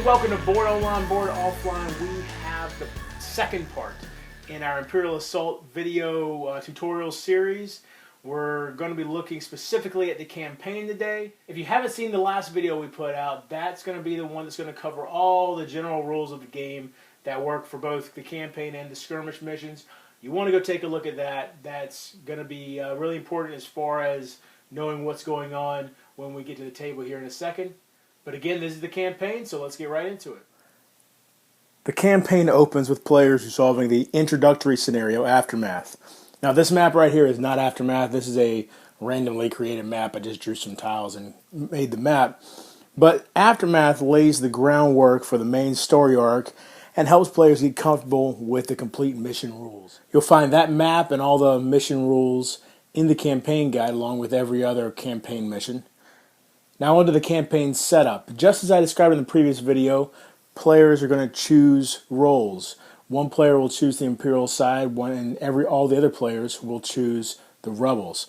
and welcome to Board Online, Board Offline. We have the second part in our Imperial Assault video tutorial series. We're going to be looking specifically at the campaign today. If you haven't seen the last video we put out, that's going to be the one that's going to cover all the general rules of the game that work for both the campaign and the skirmish missions. You want to go take a look at that. That's going to be really important as far as knowing what's going on when we get to the table here in a second. But again, this is the campaign, so let's get right into it. The campaign opens with players resolving the introductory scenario, Aftermath. Now this map right here is not Aftermath. This is a randomly created map. I just drew some tiles and made the map. But Aftermath lays the groundwork for the main story arc and helps players get comfortable with the complete mission rules. You'll find that map and all the mission rules in the campaign guide along with every other campaign mission. Now onto the campaign setup. Just as I described in the previous video, players are going to choose roles. One player will choose the Imperial side, all the other players will choose the Rebels.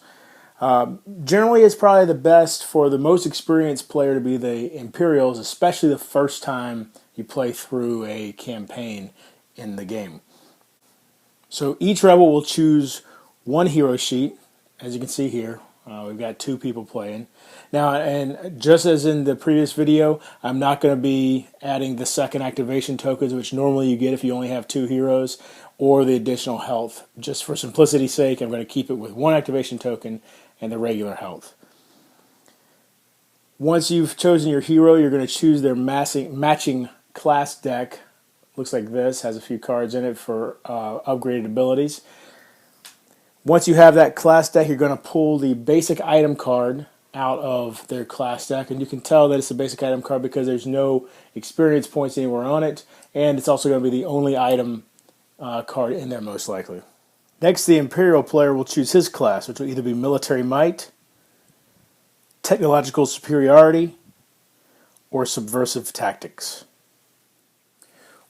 Generally, it's probably the best for the most experienced player to be the Imperials, especially the first time you play through a campaign in the game. So each Rebel will choose one hero sheet, as you can see here. We've got two people playing. Now, and just as in the previous video, I'm not going to be adding the second activation tokens, which normally you get if you only have two heroes, or the additional health. Just for simplicity's sake, I'm going to keep it with one activation token and the regular health. Once you've chosen your hero, you're going to choose their matching class deck. Looks like this, has a few cards in it for upgraded abilities. Once you have that class deck, you're going to pull the basic item card out of their class deck, and you can tell that it's a basic item card because there's no experience points anywhere on it, and it's also going to be the only item card in there most likely. Next, the Imperial player will choose his class, which will either be Military Might, Technological Superiority, or Subversive Tactics.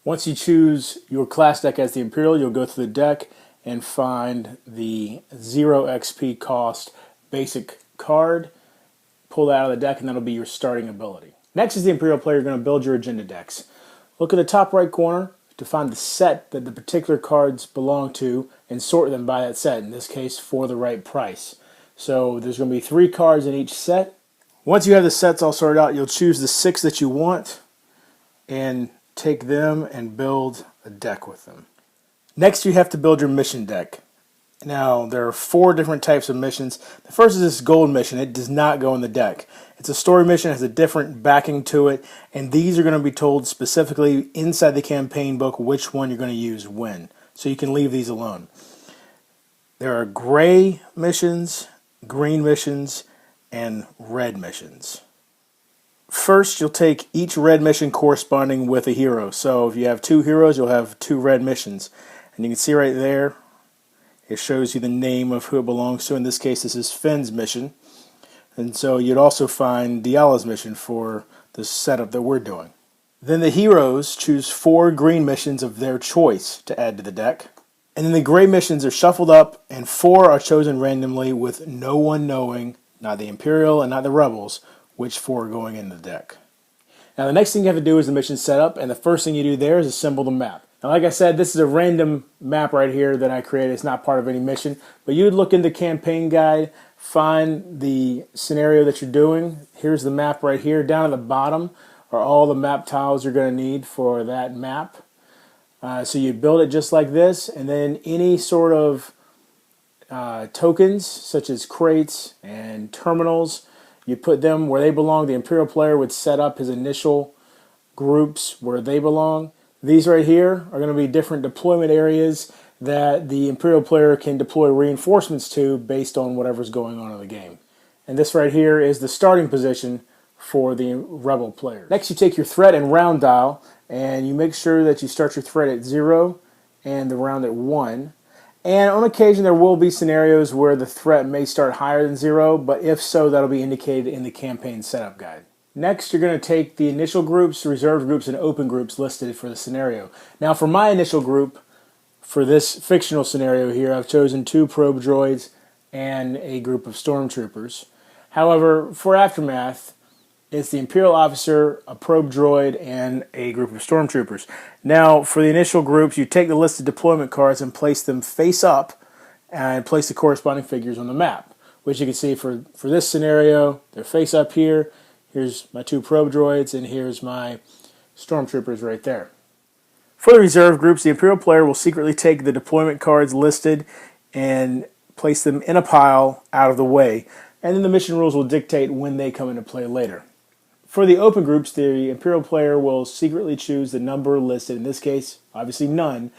Once you choose your class deck as the Imperial, you'll go through the deck and find the 0 XP cost basic card, pull that out of the deck, and that'll be your starting ability. Next is the Imperial player. You're going to build your agenda decks. Look at the top right corner to find the set that the particular cards belong to and sort them by that set, in this case for the right price. So there's going to be 3 cards in each set. Once you have the sets all sorted out, you'll choose the 6 that you want and take them and build a deck with them. Next, you have to build your mission deck. Now, there are 4 different types of missions. The first is this gold mission. It does not go in the deck. It's a story mission, it has a different backing to it, and these are going to be told specifically inside the campaign book which one you're going to use when. So you can leave these alone. There are gray missions, green missions, and red missions. First, you'll take each red mission corresponding with a hero. So if you have 2 heroes, you'll have 2 red missions. And you can see right there, it shows you the name of who it belongs to. In this case, this is Finn's mission. And so you'd also find Diala's mission for the setup that we're doing. Then the heroes choose 4 green missions of their choice to add to the deck. And then the gray missions are shuffled up, and 4 are chosen randomly with no one knowing, not the Imperial and not the Rebels, which 4 are going in the deck. Now the next thing you have to do is the mission setup, and the first thing you do there is assemble the map. Now like I said, this is a random map right here that I created. It's not part of any mission, but you would look in the campaign guide, find the scenario that you're doing. Here's the map right here. Down at the bottom are all the map tiles you're going to need for that map. So you build it just like this, and then any sort of tokens, such as crates and terminals, you put them where they belong. The Imperial player would set up his initial groups where they belong. These right here are going to be different deployment areas that the Imperial player can deploy reinforcements to based on whatever's going on in the game. And this right here is the starting position for the Rebel player. Next, you take your threat and round dial, and you make sure that you start your threat at 0 and the round at 1. And on occasion, there will be scenarios where the threat may start higher than 0, but if so, that'll be indicated in the campaign setup guide. Next, you're going to take the initial groups, reserved groups, and open groups listed for the scenario. Now, for my initial group, for this fictional scenario here, I've chosen 2 probe droids and a group of stormtroopers. However, for Aftermath, It's the Imperial officer, a probe droid, and a group of stormtroopers. Now, for the initial groups, you take the listed deployment cards and place them face up and place the corresponding figures on the map, which you can see for this scenario, they're face up here. Here's my 2 probe droids, and here's my stormtroopers right there. For the reserve groups, the Imperial player will secretly take the deployment cards listed and place them in a pile out of the way, and then the mission rules will dictate when they come into play later. For the open groups, the Imperial player will secretly choose the number listed, in this case, obviously none,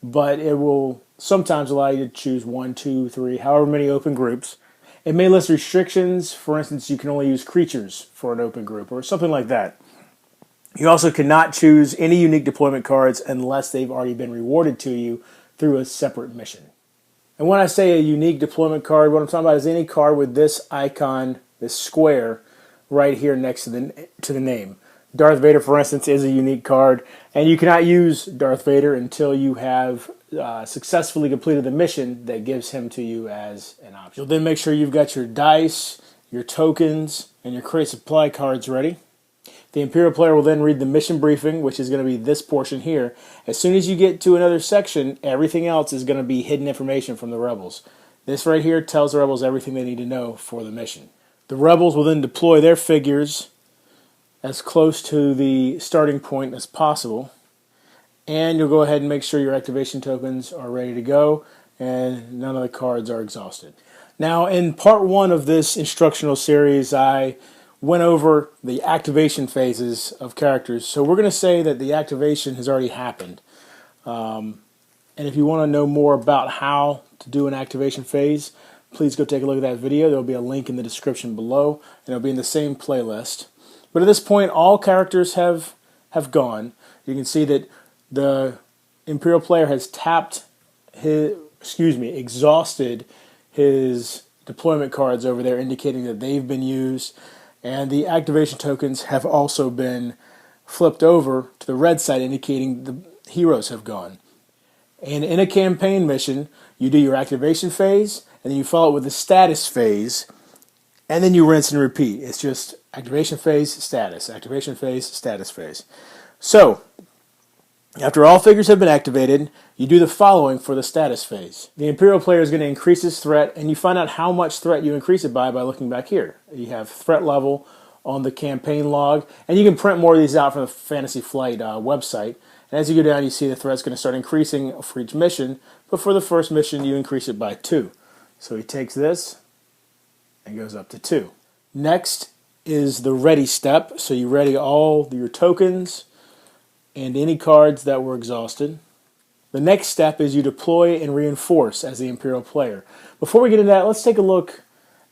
but it will sometimes allow you to choose 1, 2, 3, however many open groups. It may list restrictions. For instance, you can only use creatures for an open group or something like that. You also cannot choose any unique deployment cards unless they've already been rewarded to you through a separate mission. And when I say a unique deployment card, what I'm talking about is any card with this icon, this square, right here next to the name. Darth Vader, for instance, is a unique card, and you cannot use Darth Vader until you have successfully completed the mission that gives him to you as an option. You'll then make sure you've got your dice, your tokens, and your crate supply cards ready. The Imperial player will then read the mission briefing, which is going to be this portion here. As soon as you get to another section, everything else is going to be hidden information from the rebels. This right here tells the rebels everything they need to know for the mission. The rebels will then deploy their figures as close to the starting point as possible, and you'll go ahead and make sure your activation tokens are ready to go and none of the cards are exhausted. Now, in part 1 of this instructional series, I went over the activation phases of characters. So we're going to say that the activation has already happened. And if you want to know more about how to do an activation phase, please go take a look at that video. There will be a link in the description below, and it'll be in the same playlist. But at this point, all characters have gone. You can see that the Imperial player has exhausted his deployment cards over there, indicating that they've been used, and the activation tokens have also been flipped over to the red side, indicating the heroes have gone. And in a campaign mission, you do your activation phase, and then you follow it with the status phase, and then you rinse and repeat. It's just activation phase, status, activation phase, status phase. So, after all figures have been activated, you do the following for the status phase. The Imperial player is going to increase his threat, and you find out how much threat you increase it by looking back here. You have threat level on the campaign log, and you can print more of these out from the Fantasy Flight website. And as you go down, you see the threat's going to start increasing for each mission, but for the first mission, you increase it by 2. So he takes this and goes up to 2. Next is the ready step. So you ready all your tokens and any cards that were exhausted. The next step is you deploy and reinforce as the Imperial player. Before we get into that, let's take a look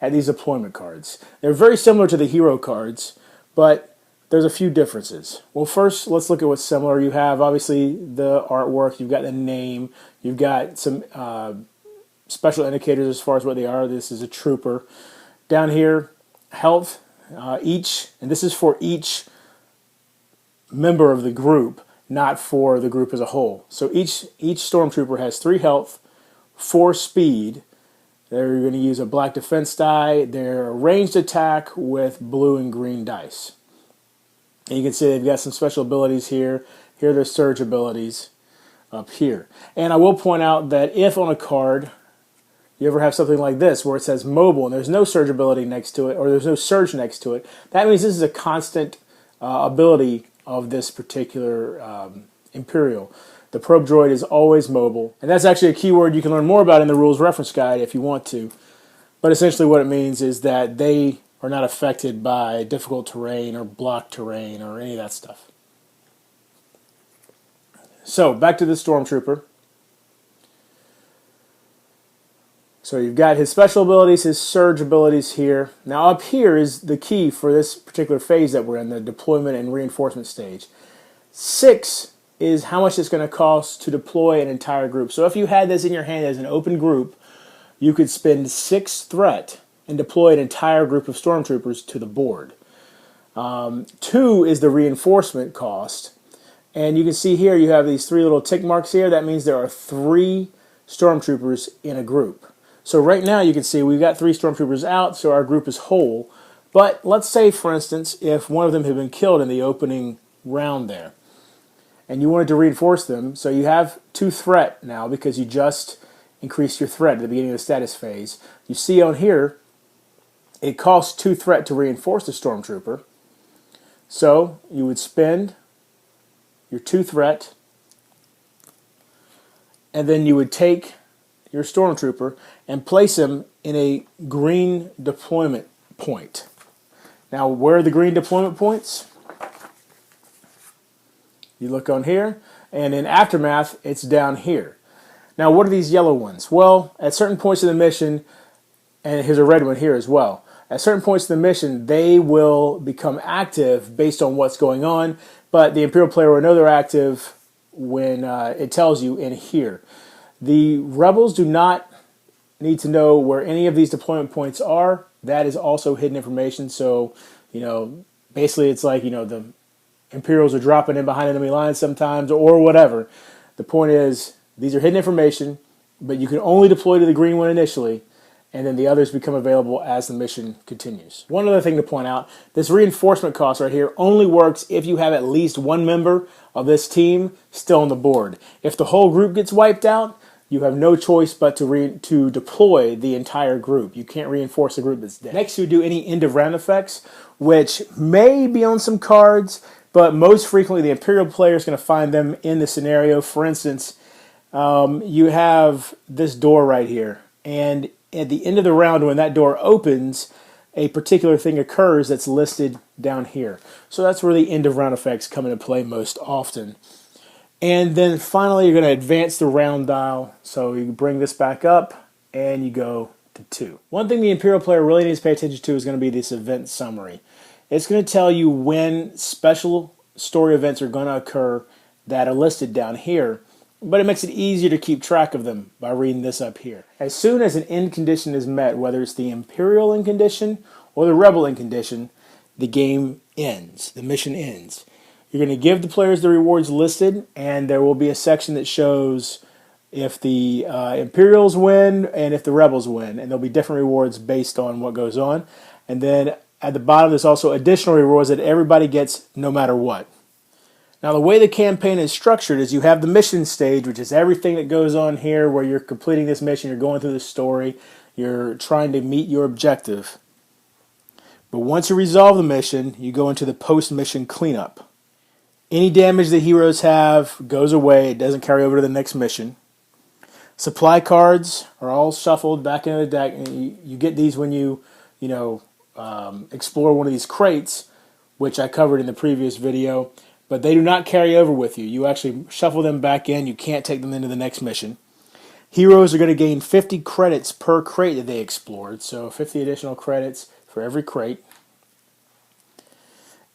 at these deployment cards. They're very similar to the hero cards, but there's a few differences. Well, first, let's look at what's similar. You have, obviously, the artwork. You've got the name. You've got some special indicators as far as what they are. This is a trooper. Down here, health. And this is for each member of the group, not for the group as a whole. So each stormtrooper has 3 health, 4 speed. They're going to use a black defense die. They're a ranged attack with blue and green dice. And you can see they've got some special abilities here. Here are their surge abilities up here. And I will point out that if on a card you ever have something like this where it says mobile and there's no surge ability next to it, or there's no surge next to it, that means this is a constant ability of this particular Imperial. The probe droid is always mobile, and that's actually a keyword you can learn more about in the rules reference guide if you want to. But essentially what it means is that they are not affected by difficult terrain or blocked terrain or any of that stuff. So back to the stormtrooper. So you've got his special abilities, his surge abilities here. Now up here is the key for this particular phase that we're in, the deployment and reinforcement stage. 6 is how much it's going to cost to deploy an entire group. So if you had this in your hand as an open group, you could spend 6 threat and deploy an entire group of stormtroopers to the board. 2 is the reinforcement cost. And you can see here you have these 3 little tick marks here. That means there are 3 stormtroopers in a group. So right now you can see we've got 3 stormtroopers out, so our group is whole. But let's say, for instance, if one of them had been killed in the opening round there, and you wanted to reinforce them, so you have 2 threat now because you just increased your threat at the beginning of the status phase. You see on here, it costs 2 threat to reinforce the stormtrooper. So you would spend your 2 threat, and then you would take your stormtrooper and place him in a green deployment point. Now, where are the green deployment points? You look on here, and in Aftermath, it's down here. Now, what are these yellow ones? Well, at certain points in the mission, and here's a red one here as well, at certain points in the mission, they will become active based on what's going on, but the Imperial player will know they're active when it tells you in here. The Rebels do not need to know where any of these deployment points are. That is also hidden information, so, basically it's like, the Imperials are dropping in behind enemy lines sometimes or whatever. The point is, these are hidden information, but you can only deploy to the green one initially, and then the others become available as the mission continues. One other thing to point out, this reinforcement cost right here only works if you have at least one member of this team still on the board. If the whole group gets wiped out, you have no choice but to deploy the entire group. You can't reinforce a group that's dead. Next, you do any end of round effects, which may be on some cards, but most frequently the Imperial player is going to find them in the scenario. For instance, you have this door right here, and at the end of the round when that door opens, a particular thing occurs that's listed down here. So that's where the end of round effects come into play most often. And then finally you're going to advance the round dial. So you bring this back up and you go to 2. One thing the Imperial player really needs to pay attention to is going to be this event summary. It's going to tell you when special story events are going to occur that are listed down here, but it makes it easier to keep track of them by reading this up here. As soon as an end condition is met, whether it's the Imperial end condition or the Rebel end condition, the game ends, the mission ends. You're going to give the players the rewards listed, and there will be a section that shows if the Imperials win and if the Rebels win, and there'll be different rewards based on what goes on. And then at the bottom there's also additional rewards that everybody gets no matter what. Now the way the campaign is structured is you have the mission stage, which is everything that goes on here where you're completing this mission, you're going through the story, you're trying to meet your objective. But once you resolve the mission, you go into the post-mission cleanup. Any damage the heroes have goes away, it doesn't carry over to the next mission. Supply cards are all shuffled back into the deck, and you get these when you explore one of these crates, which I covered in the previous video, but they do not carry over with you. You actually shuffle them back in, you can't take them into the next mission. Heroes are going to gain 50 credits per crate that they explored, so 50 additional credits for every crate.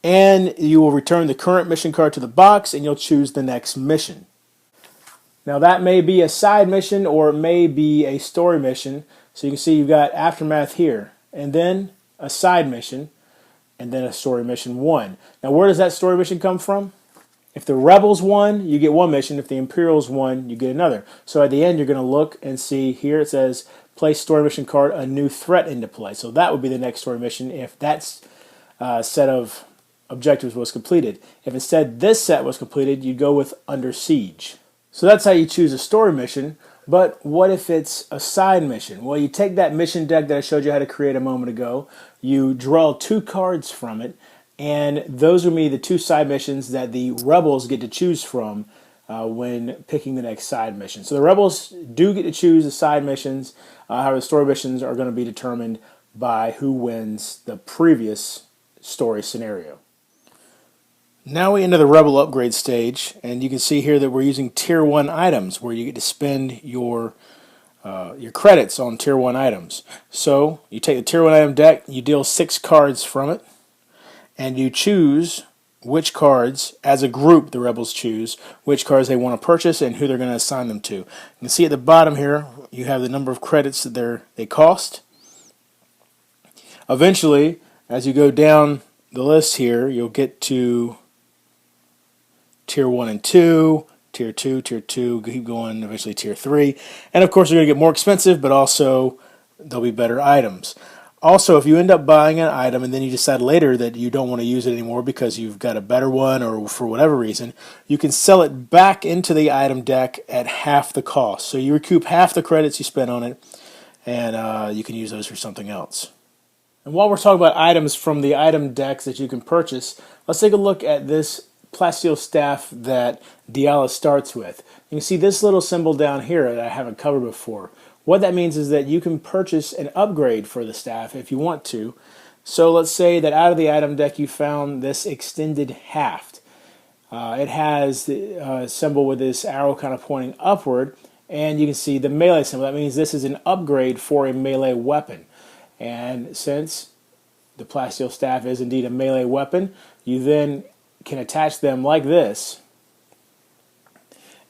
And you will return the current mission card to the box, and you'll choose the next mission. Now that may be a side mission or it may be a story mission. So you can see you've got Aftermath here, and then a side mission, and then a story mission 1. Now where does that story mission come from? If the Rebels won, you get one mission. If the Imperials won, you get another. So at the end you're going to look and see here it says place story mission card, a new threat into play. So that would be the next story mission if that set of objectives was completed. If instead this set was completed, you'd go with Under Siege. So that's how you choose a story mission. But what if it's a side mission? Well, you take that mission deck that I showed you how to create a moment ago, you draw 2 cards from it, and those will be the 2 side missions that the Rebels get to choose from when picking the next side mission. So the Rebels do get to choose the side missions, however the story missions are going to be determined by who wins the previous story scenario. Now we enter the Rebel upgrade stage, and you can see here that we're using Tier 1 items, where you get to spend your credits on Tier 1 items. So you take the Tier 1 item deck, you deal 6 cards from it, and you choose which cards, as a group the Rebels choose, which cards they want to purchase and who they're going to assign them to. You can see at the bottom here, you have the number of credits that they cost. Eventually, as you go down the list here, you'll get to Tier 1 and 2, Tier 2, Tier 2, keep going, eventually Tier 3. And of course they're going to get more expensive, but also there'll be better items. Also, if you end up buying an item and then you decide later that you don't want to use it anymore because you've got a better one or for whatever reason, you can sell it back into the item deck at half the cost. So you recoup half the credits you spent on it, and you can use those for something else. And while we're talking about items from the item decks that you can purchase, let's take a look at this plasteel staff that Diala starts with. You can see this little symbol down here that I haven't covered before. What that means is that you can purchase an upgrade for the staff if you want to. So let's say that out of the item deck you found this extended haft. It has the symbol with this arrow kind of pointing upward, and you can see the melee symbol. That means this is an upgrade for a melee weapon. And since the plasteel staff is indeed a melee weapon, you then can attach them like this,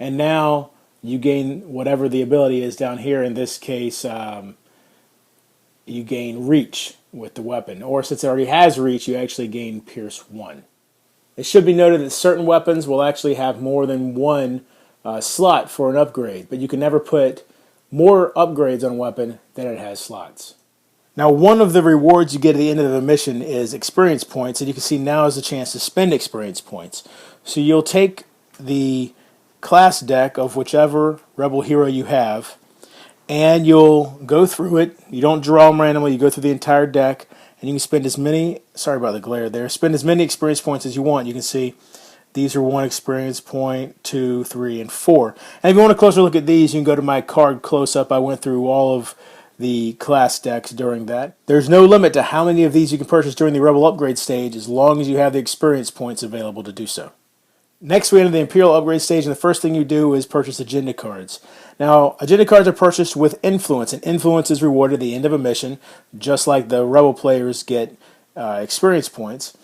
and now you gain whatever the ability is down here. In this case, you gain reach with the weapon, or since it already has reach, you actually gain Pierce 1. It should be noted that certain weapons will actually have more than one slot for an upgrade, but you can never put more upgrades on a weapon than it has slots. Now, one of the rewards you get at the end of the mission is experience points, and you can see now is the chance to spend experience points. So you'll take the class deck of whichever rebel hero you have, and you'll go through it. You don't draw them randomly, you go through the entire deck, and you can spend as many, sorry about the glare there, spend as many experience points as you want. You can see these are 1 experience point, 2, 3, and 4. And if you want a closer look at these, you can go to my card close-up. I went through all of the class decks during that. There's no limit to how many of these you can purchase during the Rebel upgrade stage as long as you have the experience points available to do so. Next, we enter the Imperial upgrade stage, and the first thing you do is purchase agenda cards. Now, agenda cards are purchased with influence, and influence is rewarded at the end of a mission, just like the Rebel players get experience points.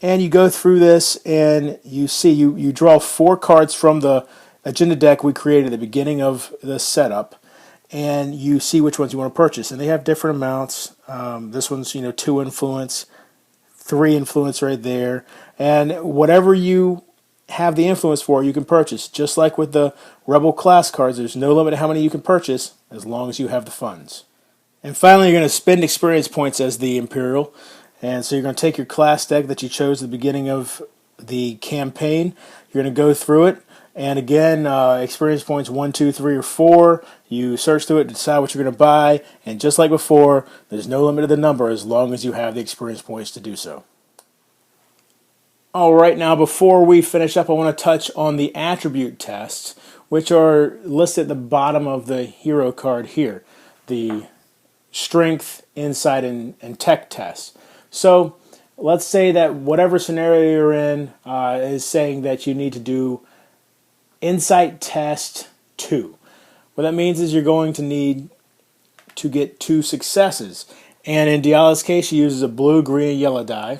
And you go through this, and you see you draw 4 cards from the agenda deck we created at the beginning of the setup, and you see which ones you want to purchase. And they have different amounts. This one's 2 influence, 3 influence right there, and whatever you have the influence for, you can purchase. Just like with the Rebel class cards, there's no limit to how many you can purchase as long as you have the funds. And finally, you're going to spend experience points as the Imperial. And so you're going to take your class deck that you chose at the beginning of the campaign. You're going to go through it. And again, experience points 1, 2, 3, or 4. You search through it to decide what you're going to buy. And just like before, there's no limit to the number as long as you have the experience points to do so. All right, now before we finish up, I want to touch on the attribute tests, which are listed at the bottom of the hero card here. The strength, insight, and tech tests. So let's say that whatever scenario you're in is saying that you need to do insight test 2. What that means is you're going to need to get 2 successes. And in Diala's case, she uses a blue, green, and yellow die.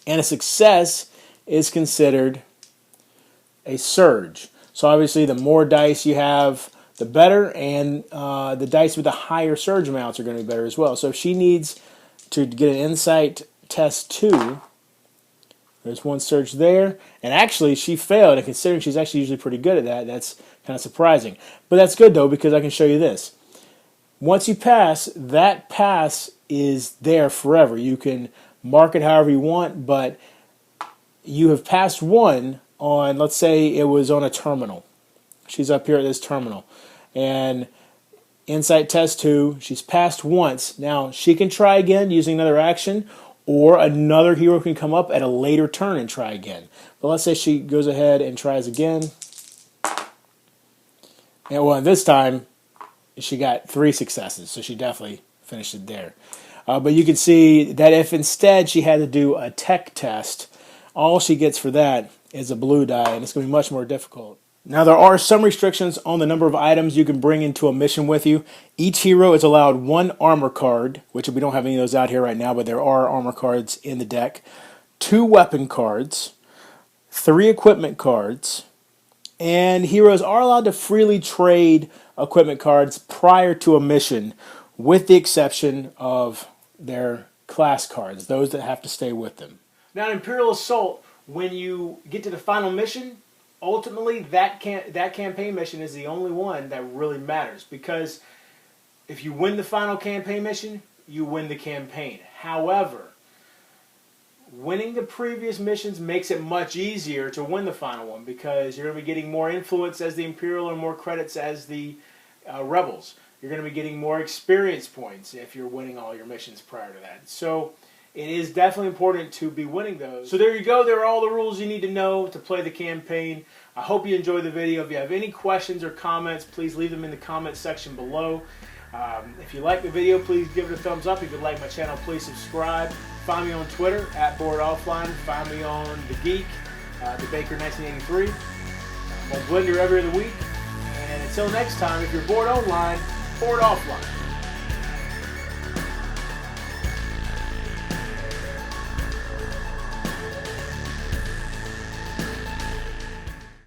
And a success is considered a surge. So obviously the more dice you have, the better, and the dice with the higher surge amounts are going to be better as well. So if she needs to get an insight test 2, there's 1 surge there, and actually she failed, and considering she's actually usually pretty good at that, that's kind of surprising. But that's good though, because I can show you this. Once you pass, that pass is there forever. You can mark it however you want, but you have passed 1 on, let's say it was on a terminal. She's up here at this terminal. And insight test 2, she's passed once. Now, she can try again using another action, or another hero can come up at a later turn and try again. But let's say she goes ahead and tries again. And well, this time, she got 3 successes, so she definitely finished it there. But you can see that if instead she had to do a tech test, all she gets for that is a blue die, and it's going to be much more difficult. Now, there are some restrictions on the number of items you can bring into a mission with you. Each hero is allowed 1 armor card, which we don't have any of those out here right now, but there are armor cards in the deck, 2 weapon cards, 3 equipment cards, and heroes are allowed to freely trade equipment cards prior to a mission, with the exception of their class cards, those that have to stay with them. Now, in Imperial Assault, when you get to the final mission, ultimately that campaign mission is the only one that really matters, because if you win the final campaign mission, you win the campaign. However, winning the previous missions makes it much easier to win the final one because you're going to be getting more influence as the Imperial and more credits as the Rebels. You're going to be getting more experience points if you're winning all your missions prior to that. So it is definitely important to be winning those. So there you go. There are all the rules you need to know to play the campaign. I hope you enjoyed the video. If you have any questions or comments, please leave them in the comment section below. If you like the video, please give it a thumbs up. If you like my channel, please subscribe. Find me on Twitter at boredonlineboardoffline. Find me on The Geek, The Baker 1983. I'm on Blender every other week. And until next time, if you're bored online, board offline.